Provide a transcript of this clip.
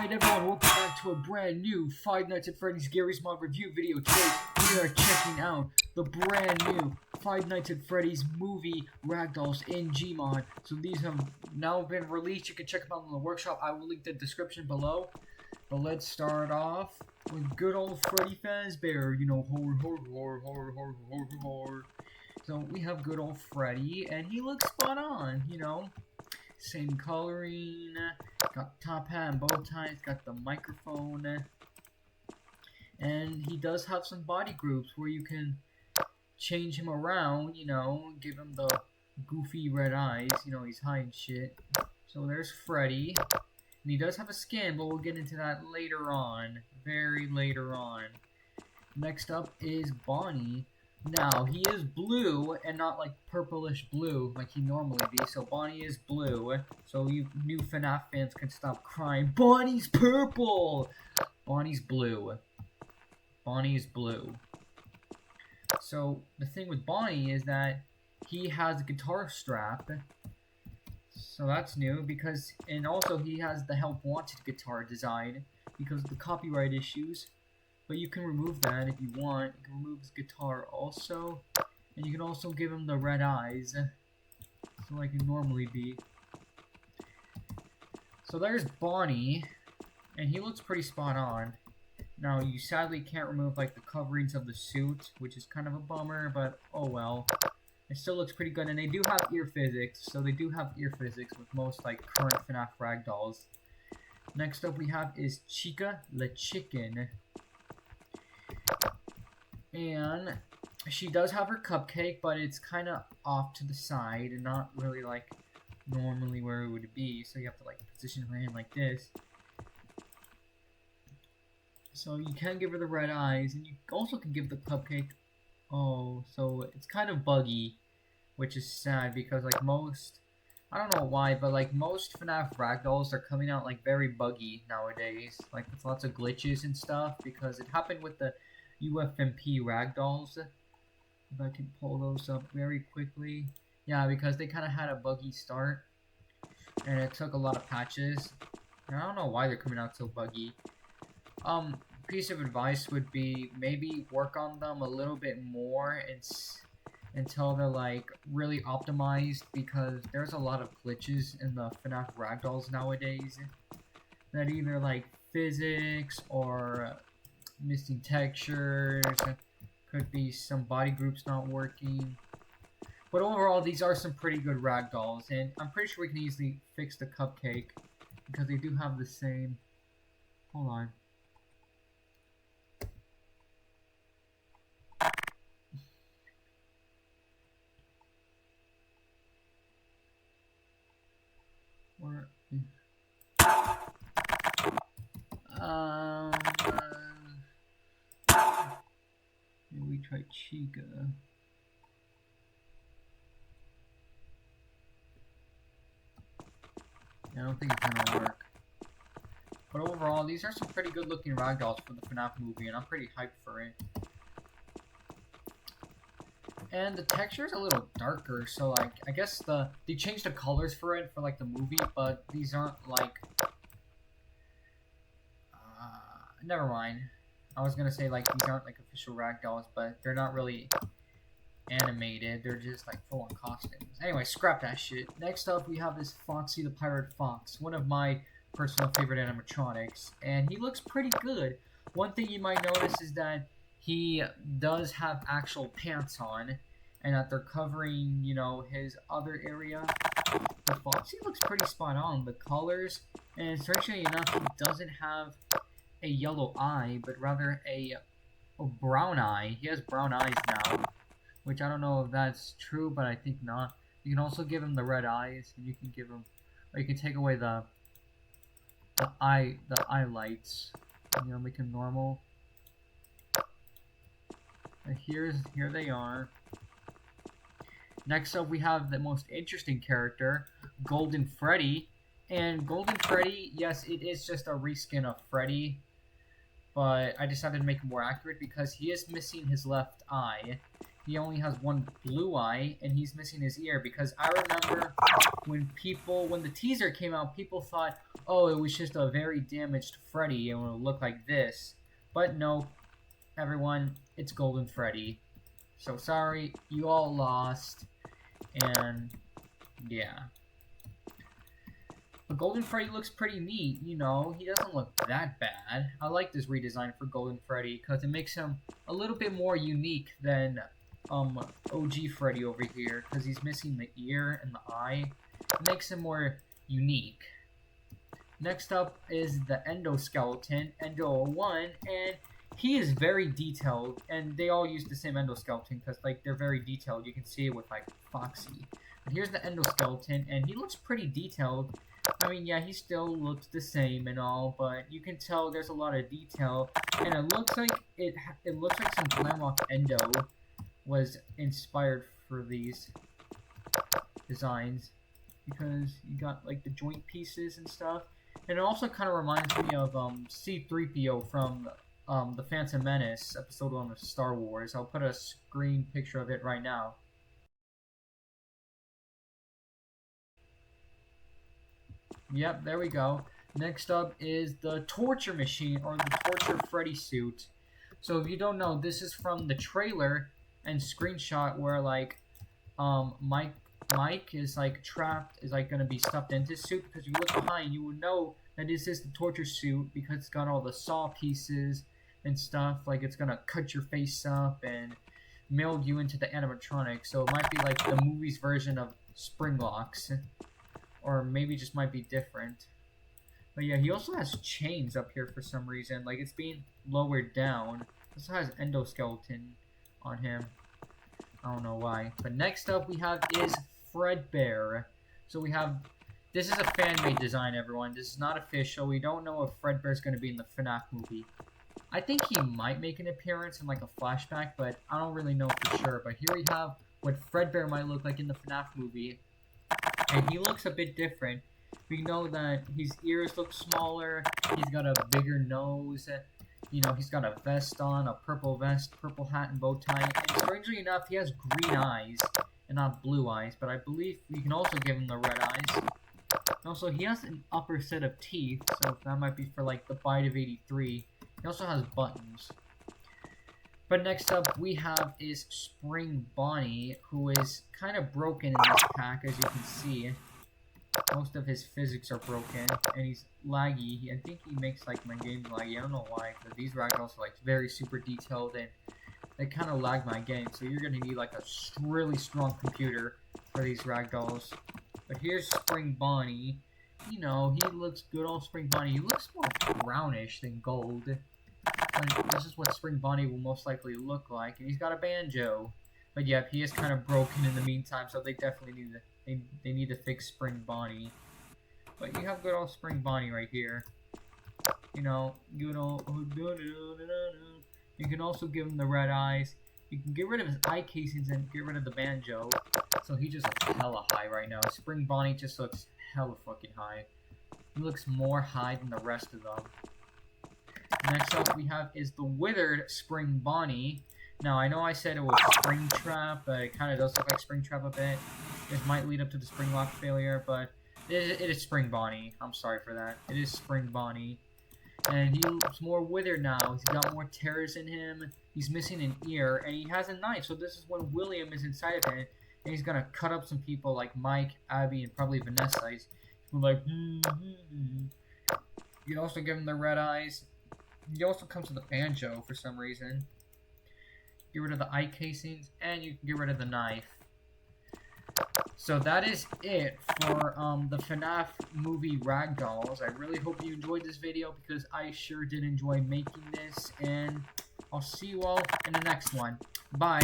Alright everyone, welcome back to a brand new Five Nights at Freddy's Garry's Mod review video. Today we are checking out the brand new Five Nights at Freddy's movie Ragdolls in GMOD. So these have now been released. You can check them out in the workshop. I will link the description below. But let's start off with good old Freddy Fazbear. You know, horror. So we have good old Freddy, and he looks spot on, you know. Same coloring, got top hat and bow ties, got the microphone, and he does have some body groups where you can change him around, you know, give him the goofy red eyes, you know, he's high and shit. So there's Freddy, and he does have a skin, but we'll get into that later on, very later on. Next up is Bonnie. Now, he is blue, and not like purplish blue like he normally be, so Bonnie is blue, so you new FNAF fans can stop crying, Bonnie's purple! Bonnie's blue. Bonnie is blue. So, the thing with Bonnie is that he has a guitar strap, so that's new, and also he has the Help Wanted guitar design, because of the copyright issues. But you can remove that if you want. You can remove his guitar also. And you can also give him the red eyes. So like it normally be. So there's Bonnie. And he looks pretty spot on. Now you sadly can't remove like the coverings of the suit, which is kind of a bummer, but oh well. It still looks pretty good. And they do have ear physics. So they do have ear physics with most like current FNAF Ragdolls. Next up we have is Chica the Chicken. And she does have her cupcake, but it's kind of off to the side and not really like normally where it would be. So you have to like position her hand like this. So you can give her the red eyes, and you also can give the cupcake. Oh, so it's kind of buggy, which is sad because like most, I don't know why, but like most FNAF Ragdolls are coming out like very buggy nowadays. Like with lots of glitches and stuff, because it happened with the UFMP Ragdolls. If I can pull those up very quickly. Yeah, because they kind of had a buggy start. And it took a lot of patches. And I don't know why they're coming out so buggy. Piece of advice would be maybe work on them a little bit more until they're like really optimized, because there's a lot of glitches in the FNAF Ragdolls nowadays. That either like physics or missing textures, could be some body groups not working, but overall these are some pretty good Ragdolls, and I'm pretty sure we can easily fix the cupcake because they do have the same. Hold on. Where? We try Chica. I don't think it's gonna work. But overall, these are some pretty good looking Ragdolls for the FNAF movie, and I'm pretty hyped for it. And the texture is a little darker, so like, I guess they changed the colors for it for like the movie, but these aren't like, never mind. I was gonna say like these aren't like official Ragdolls, but they're not really animated. They're just like full on costumes. Anyway, scrap that shit. Next up, we have this Foxy the Pirate Fox, one of my personal favorite animatronics, and he looks pretty good. One thing you might notice is that he does have actual pants on, and that they're covering, you know, his other area. But Foxy looks pretty spot on. The colors, and strangely enough, he doesn't have a yellow eye, but rather a brown eye. He has brown eyes now, which I don't know if that's true, but I think not. You can also give him the red eyes, and you can give him, or you can take away the eye lights, you know, make him normal. And here they are. Next up, we have the most interesting character, Golden Freddy. And Golden Freddy, yes, it is just a reskin of Freddy, but I decided to make it more accurate because he is missing his left eye. he only has one blue eye, and he's missing his ear, because I remember when the teaser came out, people thought, oh, it was just a very damaged Freddy, and it would look like this. But no, everyone, it's Golden Freddy. So sorry, you all lost, and yeah. But Golden Freddy looks pretty neat, you know, he doesn't look that bad. I like this redesign for Golden Freddy, because it makes him a little bit more unique than OG Freddy over here, because he's missing the ear and the eye. It makes him more unique. Next up is the Endoskeleton, Endo 01, and he is very detailed, and they all use the same Endoskeleton because, like, they're very detailed. You can see it with, like, Foxy. But here's the Endoskeleton, and he looks pretty detailed. I mean, yeah, he still looks the same and all, but you can tell there's a lot of detail, and it looks like some Glamrock Endo was inspired for these designs, because you got, like, the joint pieces and stuff. And it also kind of reminds me of C-3PO from the Phantom Menace episode 1 of Star Wars. I'll put a screen picture of it right now. Yep, there we go. Next up is the Torture Machine, or the Torture Freddy suit. So if you don't know, this is from the trailer and screenshot where, like, Mike is, like, trapped, is, like, gonna be stuffed into his suit, because you look behind, you would know that this is the torture suit, because it's got all the saw pieces and stuff, like, it's gonna cut your face up and meld you into the animatronic, so it might be, like, the movie's version of Spring Locks, or maybe just might be different. But yeah, he also has chains up here for some reason, like, it's being lowered down. It also has Endoskeleton on him. I don't know why. But next up we have is Fredbear. So we have, this is a fan-made design, everyone. This is not official. We don't know if Fredbear's going to be in the FNAF movie. I think he might make an appearance in, like, a flashback, but I don't really know for sure. But here we have what Fredbear might look like in the FNAF movie. And he looks a bit different. We know that his ears look smaller, he's got a bigger nose, you know, he's got a vest on, a purple vest, purple hat and bow tie, and strangely enough, he has green eyes, and not blue eyes, but I believe we can also give him the red eyes. And also, he has an upper set of teeth, so that might be for, like, the Bite of 83. He also has buttons. But next up we have is Spring Bonnie, who is kind of broken in this pack, as you can see. Most of his physics are broken, and he's laggy. I think he makes, like, my game laggy. I don't know why, because these Ragdolls are, like, very super detailed, and they kind of lag my game. So you're going to need, like, a really strong computer for these Ragdolls. But here's Spring Bonnie. You know, he looks good on Spring Bonnie. He looks more brownish than gold. But this is what Spring Bonnie will most likely look like. And he's got a banjo. But yeah, he is kind of broken in the meantime, so they definitely need to... They need to fix Spring Bonnie. But you have good old Spring Bonnie right here. You know, good old... You can also give him the red eyes. You can get rid of his eye casings and get rid of the banjo. So he just looks hella high right now. Spring Bonnie just looks hella fucking high. He looks more high than the rest of them. Next up we have is the Withered Spring Bonnie. Now, I know I said it was Springtrap, but it kind of does look like Springtrap a bit. This might lead up to the Spring Lock failure, but it is Spring Bonnie. I'm sorry for that. It is Spring Bonnie. And he's more withered now. He's got more tears in him. He's missing an ear, and he has a knife. So this is when William is inside of it, and he's gonna cut up some people like Mike, Abby, and probably Vanessa. He's like, You can also give him the red eyes. He also comes with a banjo for some reason. Get rid of the eye casings, and you can get rid of the knife. So that is it for the FNAF movie Ragdolls. I really hope you enjoyed this video, because I sure did enjoy making this, and I'll see you all in the next one. Bye!